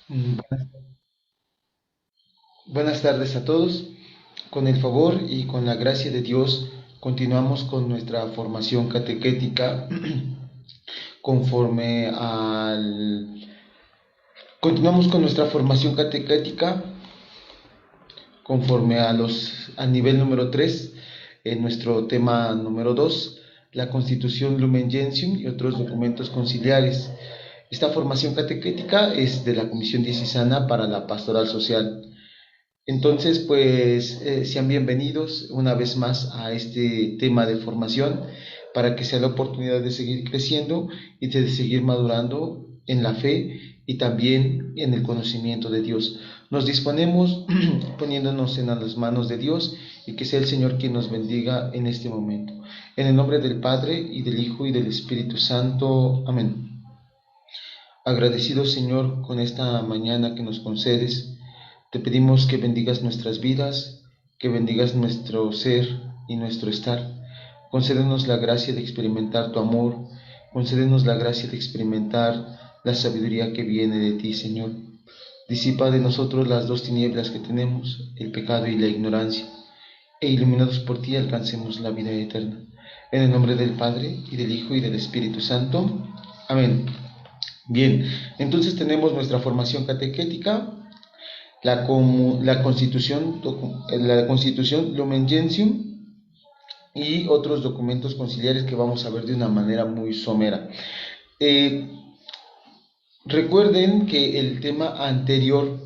Mm, Buenas tardes a todos. Con el favor y con la gracia de Dios, continuamos con nuestra formación catequética conforme al... Continuamos con nuestra formación catequética conforme al nivel número 3 en nuestro tema número 2, la Constitución Lumen Gentium y otros documentos conciliares. Esta formación catequética es de la Comisión Diocesana para la Pastoral Social. Entonces, pues sean bienvenidos una vez más a este tema de formación para que sea la oportunidad de seguir creciendo y de seguir madurando en la fe y también en el conocimiento de Dios. Nos disponemos poniéndonos en las manos de Dios y que sea el Señor quien nos bendiga en este momento. En el nombre del Padre y del Hijo y del Espíritu Santo. Amén. Agradecido Señor con esta mañana que nos concedes, te pedimos que bendigas nuestras vidas, que bendigas nuestro ser y nuestro estar. Concédenos la gracia de experimentar tu amor, concédenos la gracia de experimentar la sabiduría que viene de ti, Señor. Disipa de nosotros las dos tinieblas que tenemos, el pecado y la ignorancia, e iluminados por ti alcancemos la vida eterna. En el nombre del Padre, y del Hijo, y del Espíritu Santo. Amén. Bien, entonces tenemos nuestra formación catequética, la Constitución Lumen Gentium y otros documentos conciliares que vamos a ver de una manera muy somera. Eh, Recuerden que el tema anterior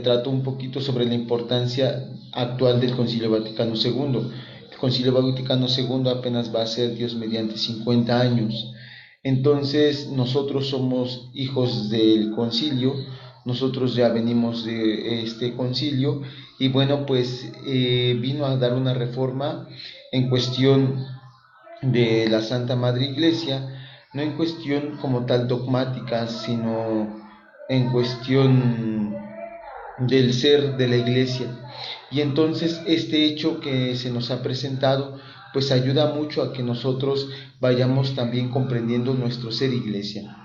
trató un poquito sobre la importancia actual del Concilio Vaticano II. El Concilio Vaticano II apenas va a ser, Dios mediante, 50 años. Entonces nosotros somos hijos del concilio, nosotros ya venimos de este concilio y bueno, pues vino a dar una reforma en cuestión de la Santa Madre Iglesia, no en cuestión como tal dogmática, sino en cuestión del ser de la Iglesia. Y entonces este hecho que se nos ha presentado, pues ayuda mucho a que nosotros vayamos también comprendiendo nuestro ser Iglesia.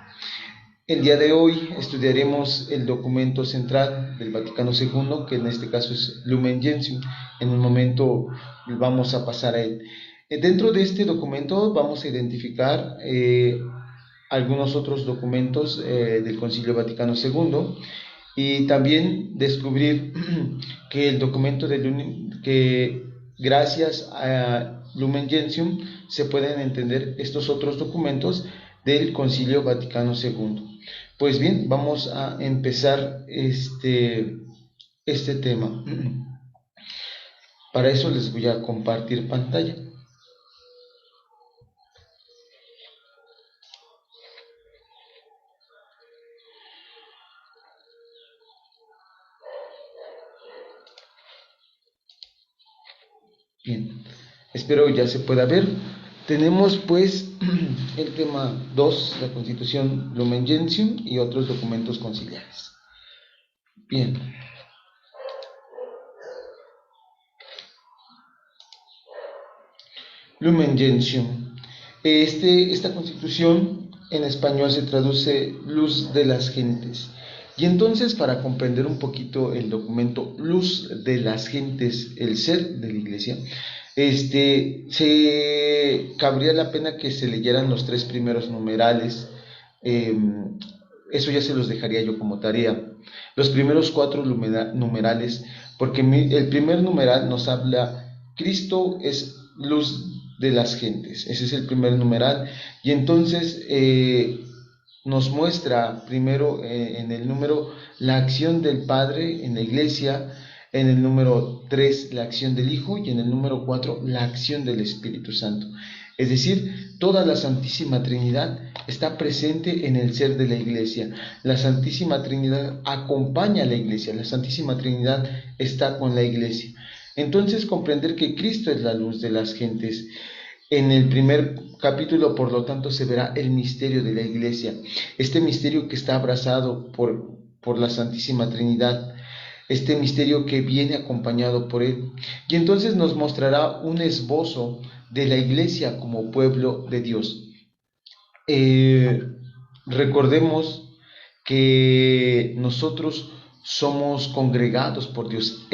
El día de hoy estudiaremos el documento central del Vaticano II, que en este caso es Lumen Gentium. En un momento vamos a pasar a él. Dentro de este documento vamos a identificar algunos otros documentos del Concilio Vaticano II y también descubrir que el documento de que gracias a Lumen Gentium se pueden entender estos otros documentos del Concilio Vaticano II. Pues bien, vamos a empezar este tema. Para eso les voy a compartir pantalla. Bien, espero ya se pueda ver. Tenemos pues el tema 2, la Constitución Lumen Gentium y otros documentos conciliares. Bien, Lumen Gentium. Esta constitución en español se traduce Luz de las Gentes. Y entonces, para comprender un poquito el documento Luz de las Gentes, el ser de la Iglesia, se cabría la pena que se leyeran los tres primeros numerales. eh, Eso ya se los dejaría yo como tarea. Los primeros cuatro numerales, porque el primer numeral nos habla, Cristo es luz de las gentes. Ese es el primer numeral. Y entonces nos muestra primero en el número la acción del Padre en la iglesia, en el número 3 la acción del Hijo y en el número 4 la acción del Espíritu Santo. Es decir, toda la Santísima Trinidad está presente en el ser de la iglesia. La Santísima Trinidad acompaña a la iglesia, la Santísima Trinidad está con la iglesia. Entonces comprender que Cristo es la luz de las gentes. En el primer capítulo, por lo tanto, se verá el misterio de la iglesia, este misterio que está abrazado por la Santísima Trinidad, este misterio que viene acompañado por él. Y entonces nos mostrará un esbozo de la iglesia como pueblo de Dios. Eh, Recordemos que nosotros somos congregados por Dios.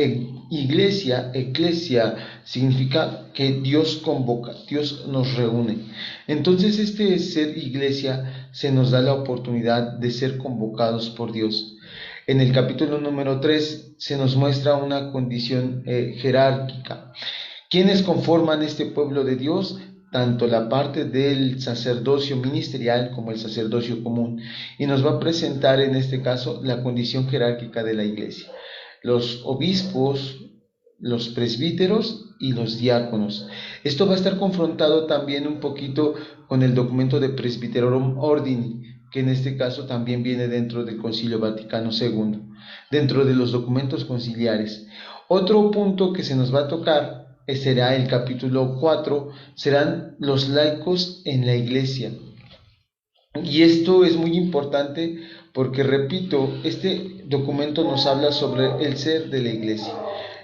Iglesia, eclesia, significa que Dios convoca, Dios nos reúne. Entonces este ser iglesia se nos da la oportunidad de ser convocados por Dios. En el capítulo número 3 se nos muestra una condición jerárquica. ¿Quiénes conforman este pueblo de Dios? Tanto la parte del sacerdocio ministerial como el sacerdocio común. Y nos va a presentar en este caso la condición jerárquica de la iglesia. Los obispos, los presbíteros y los diáconos. Esto va a estar confrontado también un poquito con el documento de Presbyterorum Ordini, que en este caso también viene dentro del Concilio Vaticano II, dentro de los documentos conciliares. Otro punto que se nos va a tocar será el capítulo 4, serán los laicos en la iglesia. Y esto es muy importante porque, repito, este documento nos habla sobre el ser de la iglesia.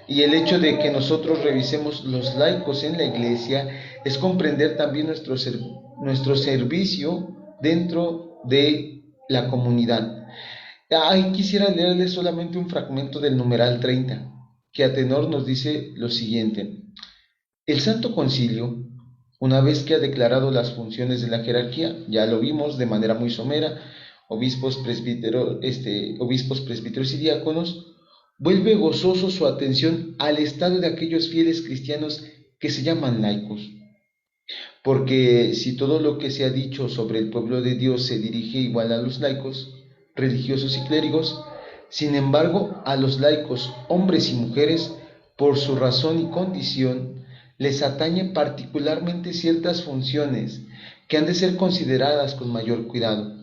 Y el hecho de que nosotros revisemos los laicos en la iglesia es comprender también nuestro servicio dentro de la comunidad. Ahí quisiera leerles solamente un fragmento del numeral 30, que a tenor nos dice lo siguiente. El Santo Concilio, una vez que ha declarado las funciones de la jerarquía, ya lo vimos de manera muy somera, obispos, presbíteros y diáconos, vuelve gozoso su atención al estado de aquellos fieles cristianos que se llaman laicos. Porque si todo lo que se ha dicho sobre el pueblo de Dios se dirige igual a los laicos, religiosos y clérigos, sin embargo, a los laicos, hombres y mujeres, por su razón y condición, les atañe particularmente ciertas funciones que han de ser consideradas con mayor cuidado,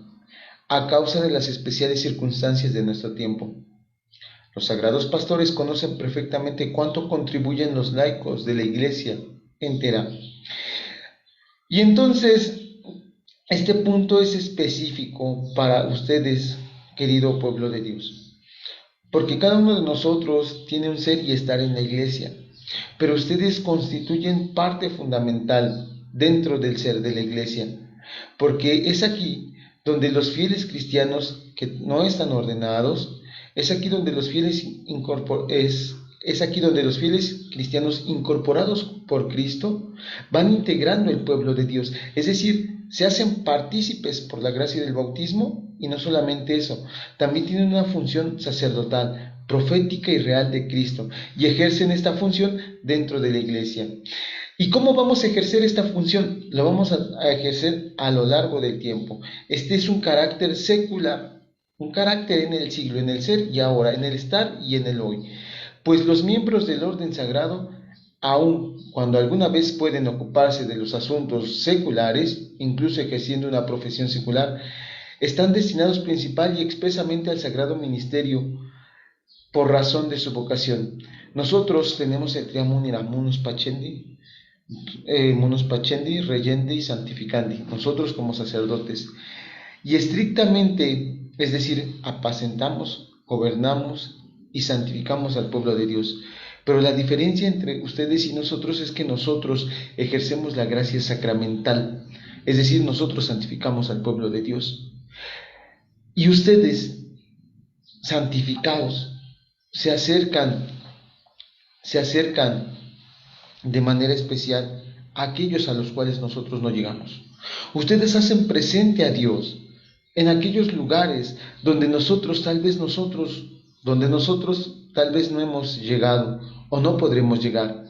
a causa de las especiales circunstancias de nuestro tiempo. Los sagrados pastores conocen perfectamente cuánto contribuyen los laicos de la Iglesia entera. Y entonces, este punto es específico para ustedes, querido pueblo de Dios, porque cada uno de nosotros tiene un ser y estar en la Iglesia, pero ustedes constituyen parte fundamental dentro del ser de la Iglesia, porque es aquí donde los fieles cristianos que no están ordenados, es aquí donde los fieles cristianos incorporados por Cristo van integrando el pueblo de Dios, es decir, se hacen partícipes por la gracia del bautismo, y no solamente eso, también tienen una función sacerdotal, profética y real de Cristo, y ejercen esta función dentro de la iglesia. ¿Y cómo vamos a ejercer esta función? Lo vamos a ejercer a lo largo del tiempo. Este es un carácter secular, un carácter en el siglo, en el ser y ahora, en el estar y en el hoy. Pues los miembros del orden sagrado, aun cuando alguna vez pueden ocuparse de los asuntos seculares, incluso ejerciendo una profesión secular, están destinados principal y expresamente al sagrado ministerio por razón de su vocación. Nosotros tenemos el triamunera munus pacendi, regendi y santificandi, nosotros como sacerdotes, y estrictamente, es decir, apacentamos, gobernamos y santificamos al pueblo de Dios. Pero la diferencia entre ustedes y nosotros es que nosotros ejercemos la gracia sacramental, es decir, nosotros santificamos al pueblo de Dios. Y ustedes, santificados, se acercan de manera especial a aquellos a los cuales nosotros no llegamos. Ustedes hacen presente a Dios en aquellos lugares donde nosotros tal vez no hemos llegado o no podremos llegar.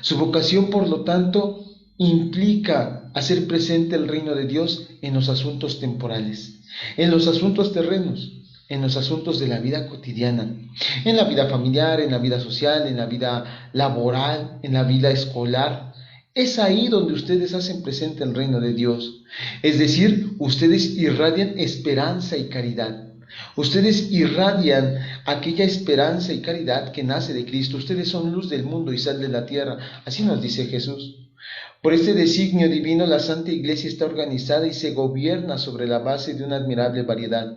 Su vocación, por lo tanto, implica hacer presente el reino de Dios en los asuntos temporales, en los asuntos terrenos, en los asuntos de la vida cotidiana, en la vida familiar, en la vida social, en la vida laboral, en la vida escolar. Es ahí donde ustedes hacen presente el reino de Dios. Es decir, ustedes irradian esperanza y caridad. Ustedes irradian aquella esperanza y caridad que nace de Cristo. Ustedes son luz del mundo y sal de la tierra. Así nos dice Jesús. Por este designio divino, la Santa Iglesia está organizada y se gobierna sobre la base de una admirable variedad.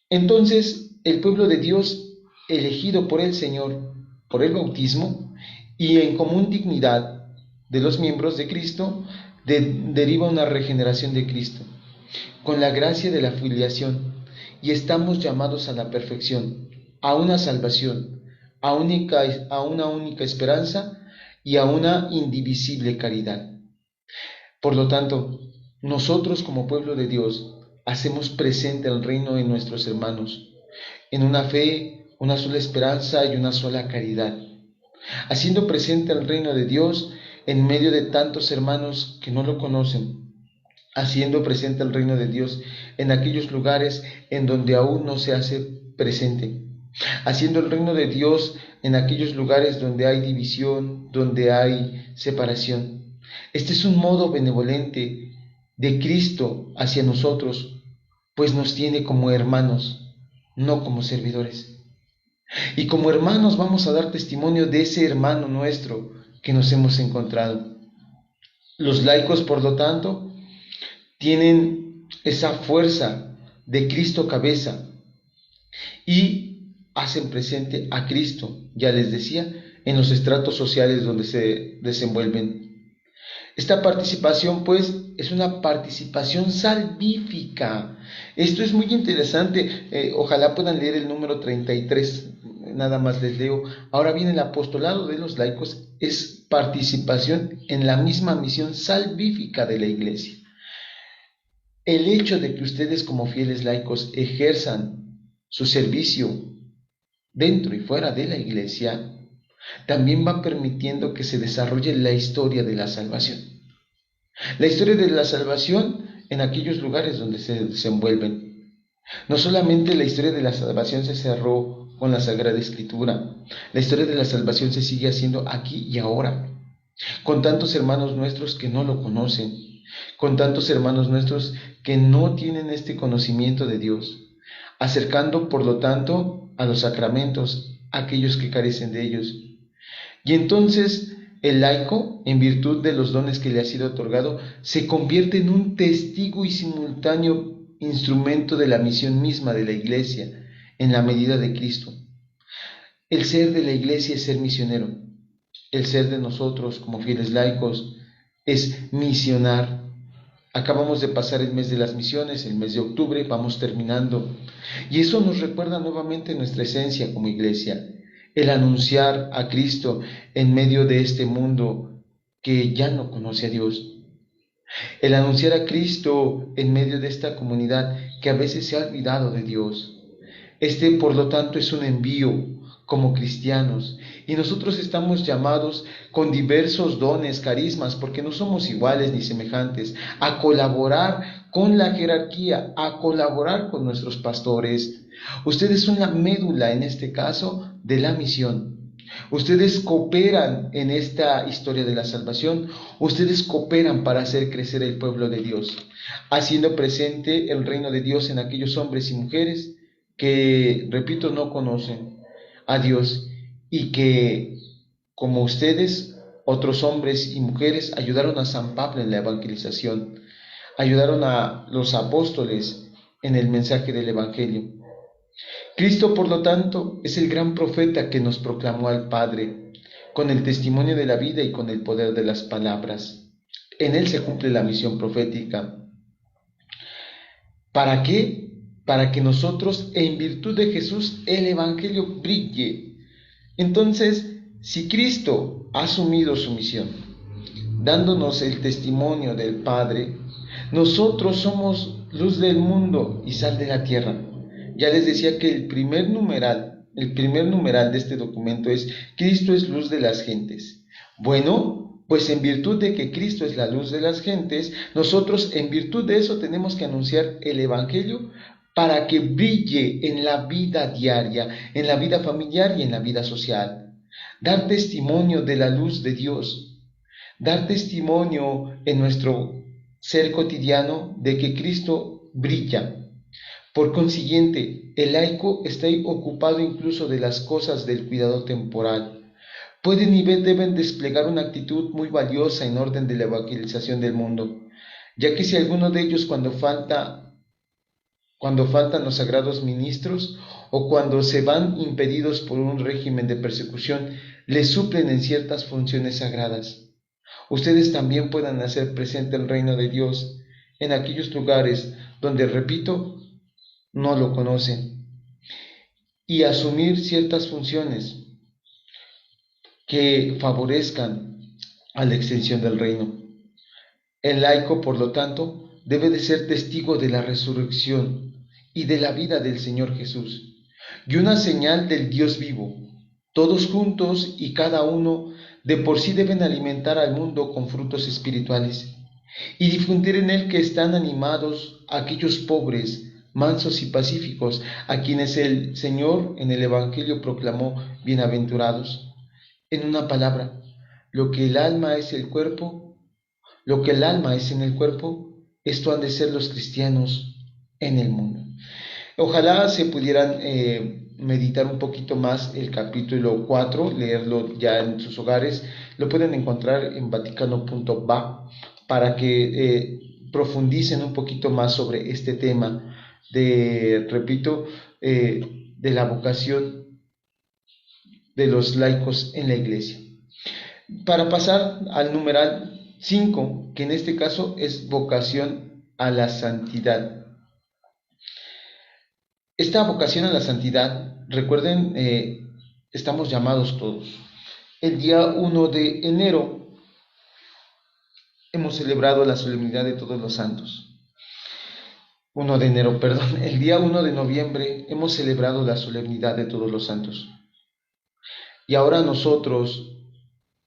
Entonces, el pueblo de Dios, elegido por el Señor, por el bautismo, y en común dignidad de los miembros de Cristo, deriva una regeneración de Cristo, con la gracia de la filiación. y estamos llamados a la perfección, a una salvación, a una única esperanza y a una indivisible caridad. Por lo tanto, nosotros como pueblo de Dios hacemos presente el reino en nuestros hermanos, en una fe, una sola esperanza y una sola caridad, haciendo presente el reino de Dios en medio de tantos hermanos que no lo conocen, haciendo presente el reino de Dios en aquellos lugares en donde aún no se hace presente, haciendo el reino de Dios en aquellos lugares donde hay división, donde hay separación. Este es un modo benevolente de Cristo hacia nosotros, pues nos tiene como hermanos, no como servidores. Y como hermanos vamos a dar testimonio de ese hermano nuestro que nos hemos encontrado. Los laicos, por lo tanto, tienen esa fuerza de Cristo cabeza y hacen presente a Cristo, ya les decía, en los estratos sociales donde se desenvuelven. Esta participación, pues, es una participación salvífica. Esto es muy interesante. Ojalá puedan leer el número 33. Nada más les leo. Ahora bien, el apostolado de los laicos es participación en la misma misión salvífica de la Iglesia. El hecho de que ustedes como fieles laicos ejerzan su servicio dentro y fuera de la Iglesia, también va permitiendo que se desarrolle la historia de la salvación. La historia de la salvación en aquellos lugares donde se desenvuelven. No solamente la historia de la salvación se cerró con la Sagrada Escritura, la historia de la salvación se sigue haciendo aquí y ahora, con tantos hermanos nuestros que no lo conocen, con tantos hermanos nuestros que no tienen este conocimiento de Dios, acercando por lo tanto a los sacramentos a aquellos que carecen de ellos. Y entonces el laico, en virtud de los dones que le ha sido otorgado, se convierte en un testigo y simultáneo instrumento de la misión misma de la Iglesia, en la medida de Cristo. El ser de la Iglesia es ser misionero. El ser de nosotros como fieles laicos es misionar. Acabamos de pasar el mes de las misiones, el mes de octubre, vamos terminando. Y eso nos recuerda nuevamente nuestra esencia como Iglesia, el anunciar a Cristo en medio de este mundo que ya no conoce a Dios. El anunciar a Cristo en medio de esta comunidad que a veces se ha olvidado de Dios. Por lo tanto, es un envío como cristianos, y nosotros estamos llamados con diversos dones, carismas, porque no somos iguales ni semejantes, a colaborar con la jerarquía, a colaborar con nuestros pastores. Ustedes son la médula, en este caso, de la misión. Ustedes cooperan en esta historia de la salvación, ustedes cooperan para hacer crecer el pueblo de Dios, haciendo presente el reino de Dios en aquellos hombres y mujeres que, repito, no conocen a Dios y que, como ustedes, otros hombres y mujeres ayudaron a San Pablo en la evangelización, ayudaron a los apóstoles en el mensaje del Evangelio. Cristo, por lo tanto, es el gran profeta que nos proclamó al Padre, con el testimonio de la vida y con el poder de las palabras. En Él se cumple la misión profética. ¿Para qué? Para que nosotros, en virtud de Jesús, el Evangelio brille. Entonces, si Cristo ha asumido su misión, dándonos el testimonio del Padre, nosotros somos luz del mundo y sal de la tierra. Ya les decía que el primer numeral de este documento es: Cristo es luz de las gentes. Bueno, pues en virtud de que Cristo es la luz de las gentes, nosotros en virtud de eso tenemos que anunciar el Evangelio para que brille en la vida diaria, en la vida familiar y en la vida social. Dar testimonio de la luz de Dios, dar testimonio en nuestro ser cotidiano de que Cristo brilla. Por consiguiente, el laico está ocupado incluso de las cosas del cuidado temporal. Pueden y deben desplegar una actitud muy valiosa en orden de la evangelización del mundo, ya que si alguno de ellos cuando faltan los sagrados ministros o cuando se van impedidos por un régimen de persecución, les suplen en ciertas funciones sagradas. Ustedes también puedan hacer presente el reino de Dios en aquellos lugares donde, repito, no lo conocen, y asumir ciertas funciones que favorezcan a la extensión del reino. El laico, por lo tanto, debe de ser testigo de la resurrección y de la vida del Señor Jesús, y una señal del Dios vivo. Todos juntos y cada uno de por sí deben alimentar al mundo con frutos espirituales y difundir en él que están animados aquellos pobres, mansos y pacíficos, a quienes el Señor en el Evangelio proclamó bienaventurados. En una palabra, lo que el alma es el cuerpo, lo que el alma es en el cuerpo, esto han de ser los cristianos en el mundo. Ojalá se pudieran meditar un poquito más el capítulo 4, leerlo ya en sus hogares. Lo pueden encontrar en vaticano.va para que profundicen un poquito más sobre este tema de, repito, de la vocación de los laicos en la iglesia. Para pasar al numeral 5, que en este caso es vocación a la santidad. Esta vocación a la santidad, recuerden, estamos llamados todos. El día 1 de enero hemos celebrado la solemnidad de todos los santos. 1 de enero, perdón. El día 1 de noviembre hemos celebrado la solemnidad de todos los santos. Y ahora nosotros,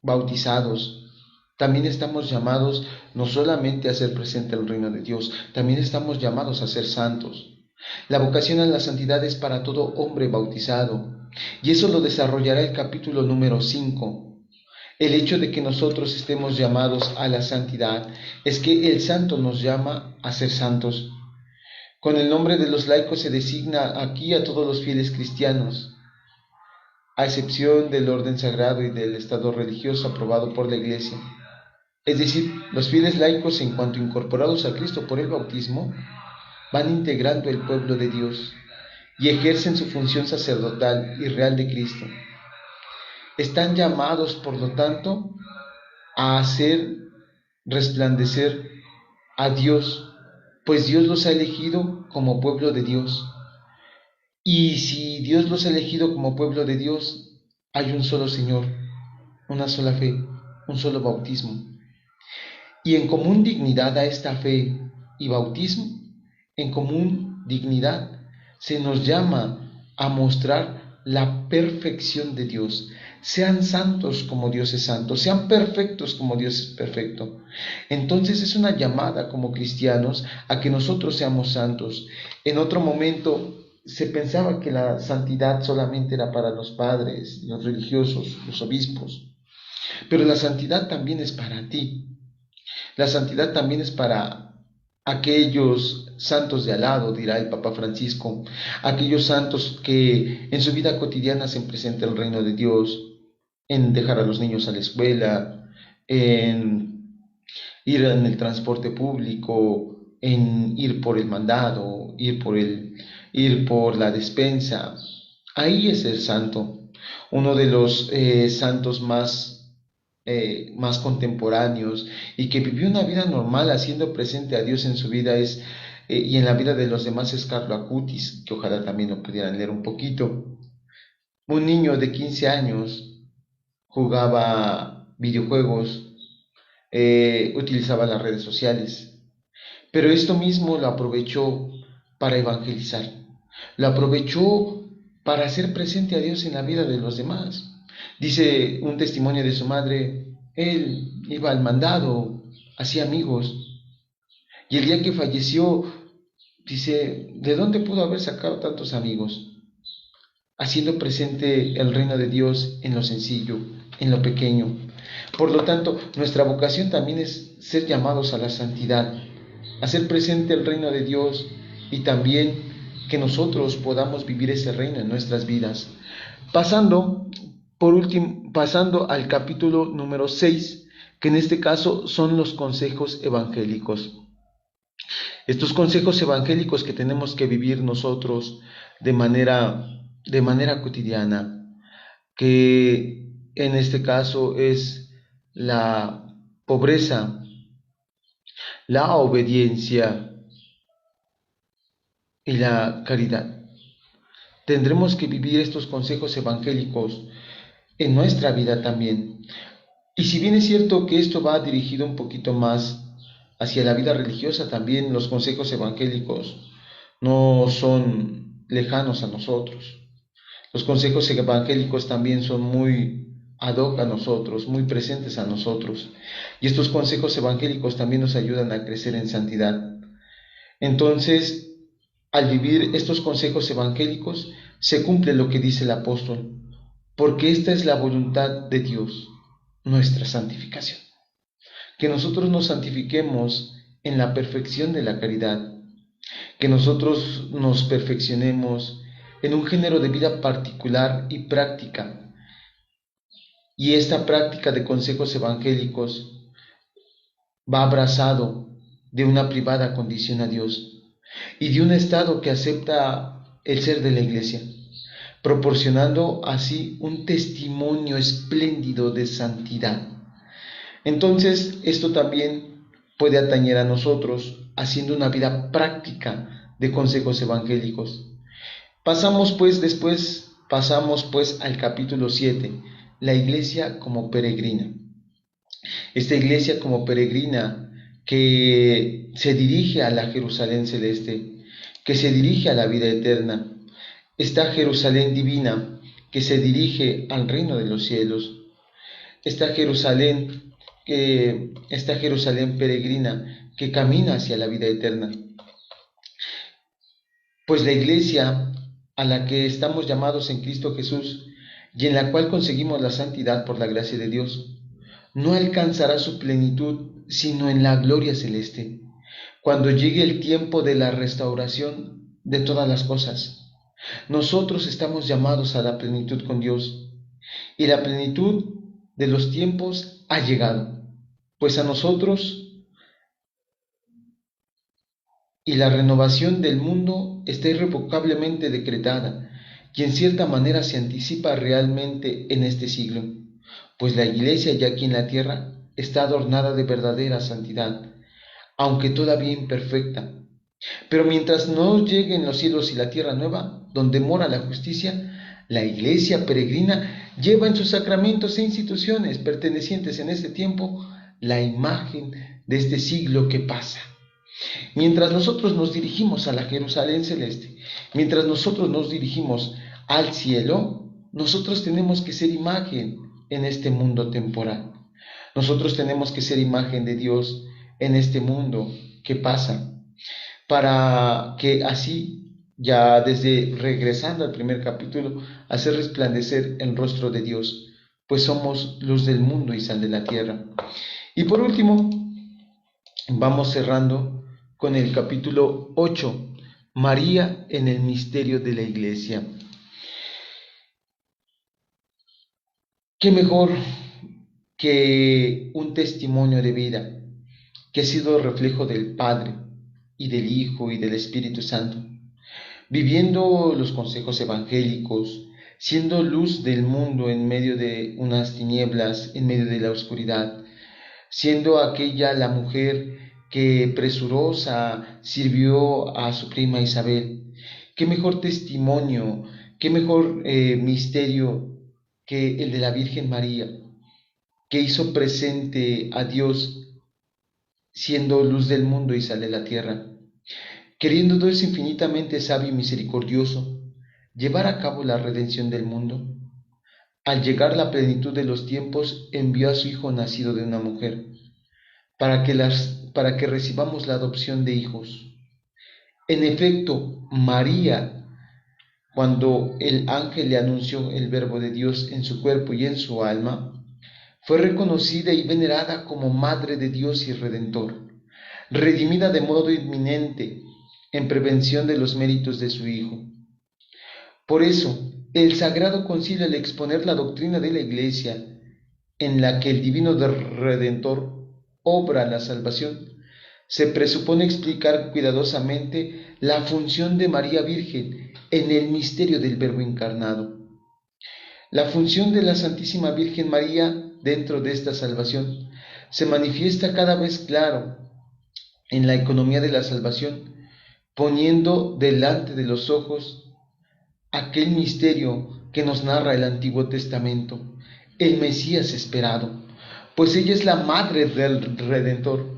bautizados, también estamos llamados no solamente a hacer presente el reino de Dios, también estamos llamados a ser santos. La vocación a la santidad es para todo hombre bautizado, y eso lo desarrollará el capítulo número 5. El hecho de que nosotros estemos llamados a la santidad es que el santo nos llama a ser santos. Con el nombre de los laicos se designa aquí a todos los fieles cristianos, a excepción del orden sagrado y del estado religioso aprobado por la Iglesia. Es decir, los fieles laicos, en cuanto incorporados a Cristo por el bautismo, van integrando el pueblo de Dios y ejercen su función sacerdotal y real de Cristo. Están llamados, por lo tanto, a hacer resplandecer a Dios, pues Dios los ha elegido como pueblo de Dios. Y si Dios los ha elegido como pueblo de Dios, hay un solo Señor, una sola fe, un solo bautismo. Y en común dignidad a esta fe y bautismo, en común dignidad, se nos llama a mostrar la perfección de Dios. Sean santos como Dios es santo, sean perfectos como Dios es perfecto. Entonces es una llamada como cristianos a que nosotros seamos santos. En otro momento se pensaba que la santidad solamente era para los padres, los religiosos, los obispos, pero la santidad también es para ti. La santidad también es para aquellos santos de al lado, dirá el Papa Francisco, aquellos santos que en su vida cotidiana hacen presente el reino de Dios, en dejar a los niños a la escuela, en ir en el transporte público, en ir por el mandado, ir por la despensa. Ahí es el santo. Uno de los santos más contemporáneos y que vivió una vida normal haciendo presente a Dios en su vida y en la vida de los demás es Carlo Acutis, que ojalá también lo pudieran leer un poquito. Un niño de 15 años jugaba videojuegos, utilizaba las redes sociales, pero esto mismo lo aprovechó para evangelizar, lo aprovechó para hacer presente a Dios en la vida de los demás. Dice un testimonio de su madre, él iba al mandado, hacía amigos, y el día que falleció, dice, ¿de dónde pudo haber sacado tantos amigos? Haciendo presente el reino de Dios en lo sencillo, en lo pequeño. Por lo tanto, nuestra vocación también es ser llamados a la santidad, hacer presente el reino de Dios y también que nosotros podamos vivir ese reino en nuestras vidas. Pasando al capítulo número 6, que en este caso son los consejos evangélicos. Estos consejos evangélicos que tenemos que vivir nosotros de manera cotidiana, que en este caso es la pobreza, la obediencia, y la caridad. Tendremos que vivir estos consejos evangélicos en nuestra vida también. Y si bien es cierto que esto va dirigido un poquito más hacia la vida religiosa, también los consejos evangélicos no son lejanos a nosotros. Los consejos evangélicos también son muy ad hoc a nosotros, muy presentes a nosotros. Y estos consejos evangélicos también nos ayudan a crecer en santidad. Entonces, al vivir estos consejos evangélicos, se cumple lo que dice el apóstol, porque esta es la voluntad de Dios, nuestra santificación. Que nosotros nos santifiquemos en la perfección de la caridad, que nosotros nos perfeccionemos en un género de vida particular y práctica. Y esta práctica de consejos evangélicos va abrazado de una privada condición a Dios y de un estado que acepta el ser de la Iglesia, proporcionando así un testimonio espléndido de santidad. Entonces, esto también puede atañer a nosotros, haciendo una vida práctica de consejos evangélicos. Pasamos pues al capítulo 7, la iglesia como peregrina. Esta iglesia como peregrina que se dirige a la Jerusalén celeste, que se dirige a la vida eterna. Esta Jerusalén divina que se dirige al reino de los cielos. Esta Jerusalén peregrina que camina hacia la vida eterna. Pues la iglesia a la que estamos llamados en Cristo Jesús y en la cual conseguimos la santidad por la gracia de Dios, no alcanzará su plenitud sino en la gloria celeste, cuando llegue el tiempo de la restauración de todas las cosas. Nosotros estamos llamados a la plenitud con Dios, y la plenitud de los tiempos ha llegado, pues a nosotros y la renovación del mundo está irrevocablemente decretada, y en cierta manera se anticipa realmente en este siglo, pues la iglesia ya aquí en la tierra está adornada de verdadera santidad, aunque todavía imperfecta. Pero mientras no lleguen los cielos y la tierra nueva, donde mora la justicia, la iglesia peregrina lleva en sus sacramentos e instituciones pertenecientes en este tiempo la imagen de este siglo que pasa. Mientras nosotros nos dirigimos a la Jerusalén celeste, mientras nosotros nos dirigimos al cielo, nosotros tenemos que ser imagen en este mundo temporal. Nosotros tenemos que ser imagen de Dios en este mundo que pasa, para que así, ya desde regresando al primer capítulo, hacer resplandecer el rostro de Dios, pues somos luz del mundo y sal de la tierra. Y por último, vamos cerrando con el capítulo 8, María en el misterio de la Iglesia. ¿Qué mejor que un testimonio de vida que ha sido reflejo del Padre y del Hijo y del Espíritu Santo, viviendo los consejos evangélicos, siendo luz del mundo en medio de unas tinieblas, en medio de la oscuridad, siendo aquella la mujer que presurosa sirvió a su prima Isabel? ¿Qué mejor testimonio, qué mejor misterio que el de la Virgen María, que hizo presente a Dios siendo luz del mundo y sal de la tierra, queriendo Dios infinitamente sabio y misericordioso llevar a cabo la redención del mundo? Al llegar la plenitud de los tiempos, envió a su Hijo nacido de una mujer, para que recibamos la adopción de hijos. En efecto, María, cuando el ángel le anunció el verbo de Dios en su cuerpo y en su alma, fue reconocida y venerada como Madre de Dios y Redentor, redimida de modo inminente en prevención de los méritos de su Hijo. Por eso, el Sagrado Concilio, al exponer la doctrina de la Iglesia, en la que el Divino Redentor obra la salvación, se presupone explicar cuidadosamente la función de María Virgen en el misterio del Verbo encarnado. La función de la Santísima Virgen María dentro de esta salvación se manifiesta cada vez claro en la economía de la salvación, poniendo delante de los ojos aquel misterio que nos narra el Antiguo Testamento, el Mesías esperado, pues ella es la madre del Redentor.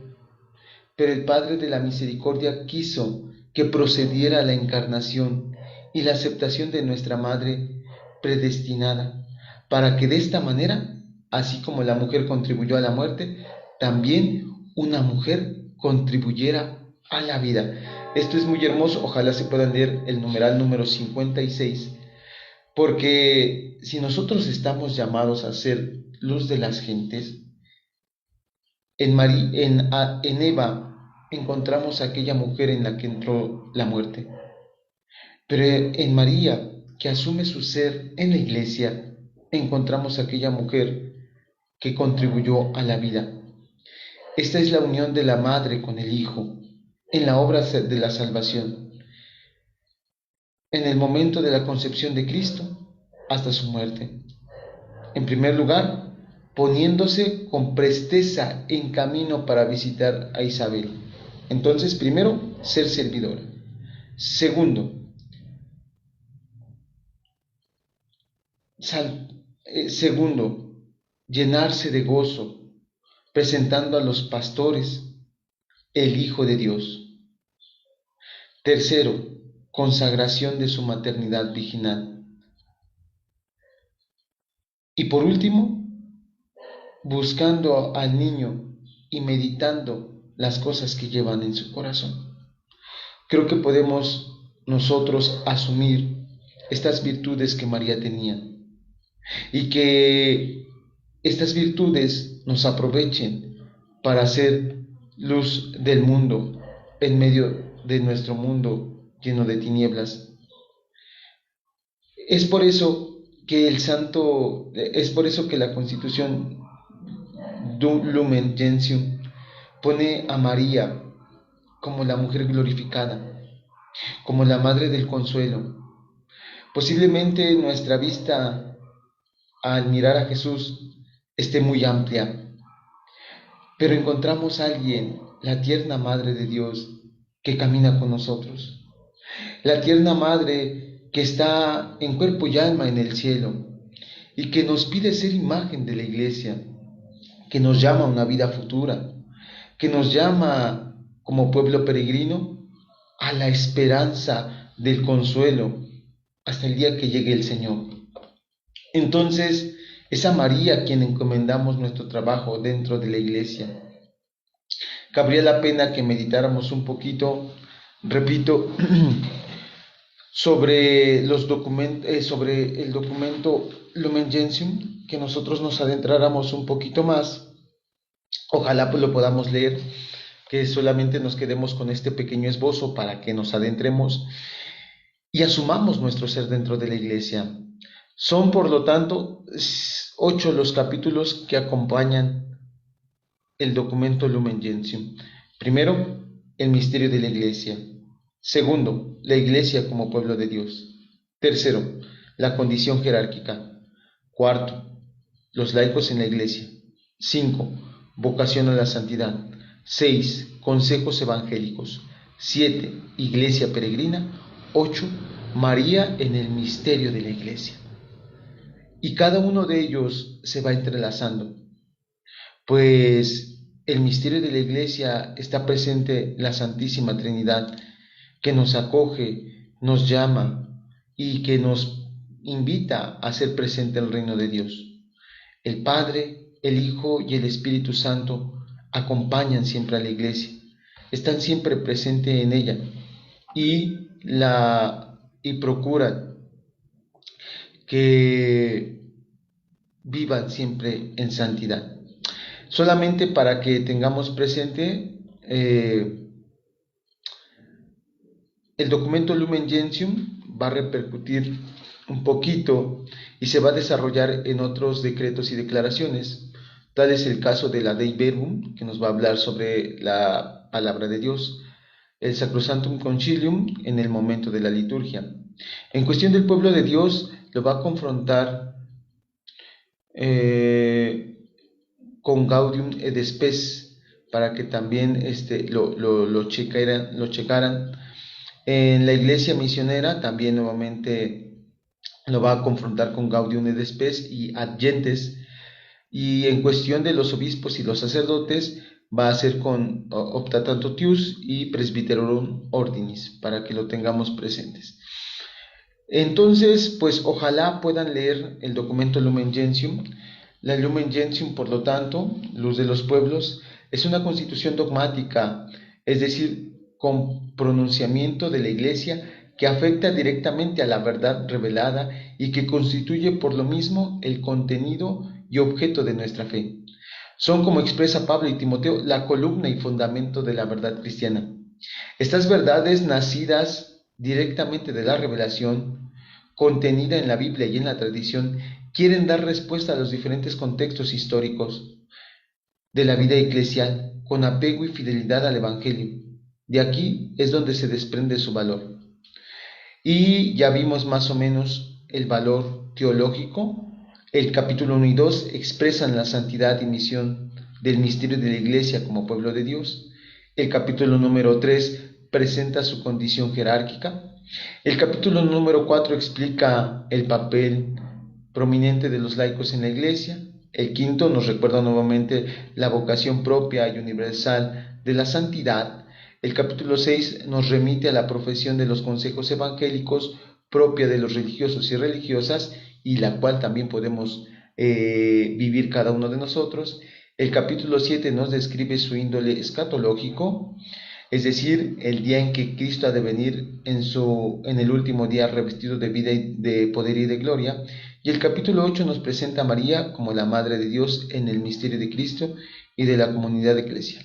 Pero el Padre de la Misericordia quiso que procediera la encarnación y la aceptación de nuestra Madre predestinada, para que de esta manera, así como la mujer contribuyó a la muerte, también una mujer contribuyera a la vida. Esto es muy hermoso, ojalá se puedan leer el numeral número 56, porque si nosotros estamos llamados a ser luz de las gentes, en Eva encontramos a aquella mujer en la que entró la muerte, pero en María, que asume su ser en la iglesia, encontramos a aquella mujer que contribuyó a la vida. Esta es la unión de la madre con el hijo en la obra de la salvación, en el momento de la concepción de Cristo hasta su muerte. En primer lugar, poniéndose con presteza en camino para visitar a Isabel. Entonces, primero, ser servidora. Segundo, segundo, llenarse de gozo, presentando a los pastores el Hijo de Dios. Tercero, consagración de su maternidad virginal. Y por último, buscando al niño y meditando las cosas que llevan en su corazón. Creo que podemos nosotros asumir estas virtudes que María tenía y que estas virtudes nos aprovechen para ser luz del mundo en medio de nuestro mundo lleno de tinieblas. Es por eso que la Constitución Lumen Gentium pone a María como la mujer glorificada, como la madre del consuelo. Posiblemente nuestra vista al mirar a Jesús esté muy amplia, pero encontramos a alguien, la tierna Madre de Dios, que camina con nosotros, la tierna Madre que está en cuerpo y alma en el cielo y que nos pide ser imagen de la iglesia, que nos llama a una vida futura, que nos llama como pueblo peregrino a la esperanza del consuelo hasta el día que llegue el Señor. Entonces, es a María a quien encomendamos nuestro trabajo dentro de la iglesia. Cabría la pena que meditáramos un poquito, repito, sobre sobre el documento Lumen Gentium, que nosotros nos adentráramos un poquito más. Ojalá pues lo podamos leer, que solamente nos quedemos con este pequeño esbozo para que nos adentremos y asumamos nuestro ser dentro de la iglesia. Son, por lo tanto, 8 los capítulos que acompañan el documento Lumen Gentium. Primero, el misterio de la iglesia. Segundo, la iglesia como pueblo de Dios. Tercero, la condición jerárquica. Cuarto, los laicos en la iglesia. 5, vocación a la santidad. 6, consejos evangélicos. 7, iglesia peregrina. 8, María en el misterio de la iglesia. Y cada uno de ellos se va entrelazando, pues el misterio de la iglesia está presente la Santísima Trinidad, que nos acoge, nos llama y que nos invita a ser presente el reino de Dios. El Padre, el Hijo y el Espíritu Santo acompañan siempre a la iglesia, están siempre presentes en ella y procuran que vivan siempre en santidad. Solamente para que tengamos presente, el documento Lumen Gentium va a repercutir un poquito y se va a desarrollar en otros decretos y declaraciones. Tal es el caso de la Dei Verbum, que nos va a hablar sobre la palabra de Dios, el Sacrosanctum Concilium en el momento de la liturgia. En cuestión del pueblo de Dios, lo va a confrontar con Gaudium et Spes, para que también lo checaran. En la iglesia misionera también nuevamente lo va a confrontar con Gaudium et Spes y Ad Gentes, y en cuestión de los obispos y los sacerdotes va a ser con Optata Totius y Presbyterorum Ordinis, para que lo tengamos presentes. Entonces, pues ojalá puedan leer el documento Lumen Gentium. La Lumen Gentium, por lo tanto, Luz de los Pueblos, es una constitución dogmática, es decir, con pronunciamiento de la Iglesia que afecta directamente a la verdad revelada y que constituye por lo mismo el contenido y objeto de nuestra fe. Son, como expresa Pablo y Timoteo, la columna y fundamento de la verdad cristiana. Estas verdades, nacidas directamente de la revelación, contenida en la Biblia y en la tradición, quieren dar respuesta a los diferentes contextos históricos de la vida eclesial con apego y fidelidad al Evangelio. De aquí es donde se desprende su valor. Y ya vimos más o menos el valor teológico. El capítulo 1 y 2 expresan la santidad y misión del misterio de la Iglesia como pueblo de Dios. El capítulo número 3 presenta su condición jerárquica. El capítulo número 4 explica el papel prominente de los laicos en la Iglesia. El quinto nos recuerda nuevamente la vocación propia y universal de la santidad. El capítulo 6 nos remite a la profesión de los consejos evangélicos propia de los religiosos y religiosas, y la cual también podemos vivir cada uno de nosotros. El capítulo 7 nos describe su índole escatológico, es decir, el día en que Cristo ha de venir en el último día revestido de vida, y de poder y de gloria. Y el capítulo 8 nos presenta a María como la Madre de Dios en el misterio de Cristo y de la comunidad eclesial.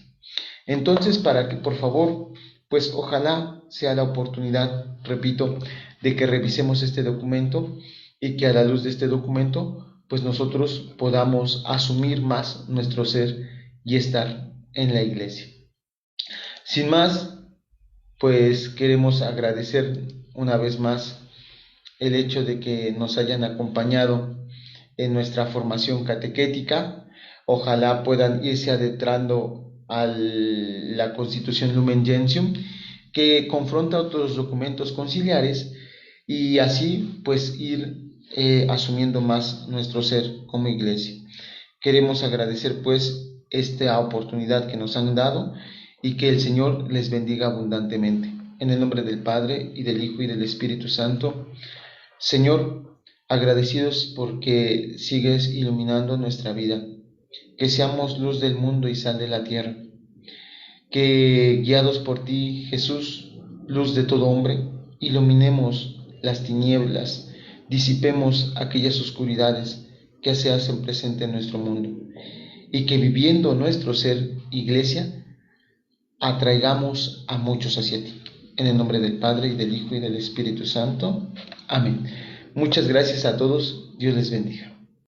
Entonces, para que por favor, pues ojalá sea la oportunidad, repito, de que revisemos este documento y que a la luz de este documento, pues nosotros podamos asumir más nuestro ser y estar en la iglesia. Sin más, pues queremos agradecer una vez más el hecho de que nos hayan acompañado en nuestra formación catequética. Ojalá puedan irse adentrando a la Constitución Lumen Gentium, que confronta otros documentos conciliares, y así pues ir asumiendo más nuestro ser como iglesia. Queremos agradecer pues esta oportunidad que nos han dado, y que el Señor les bendiga abundantemente. En el nombre del Padre, y del Hijo, y del Espíritu Santo. Señor, agradecidos porque sigues iluminando nuestra vida, que seamos luz del mundo y sal de la tierra, que guiados por ti, Jesús, luz de todo hombre, iluminemos las tinieblas, disipemos aquellas oscuridades que se hacen presente en nuestro mundo, y que viviendo nuestro ser iglesia, atraigamos a muchos hacia ti. En el nombre del Padre, y del Hijo, y del Espíritu Santo. Amén. Muchas gracias a todos. Dios les bendiga.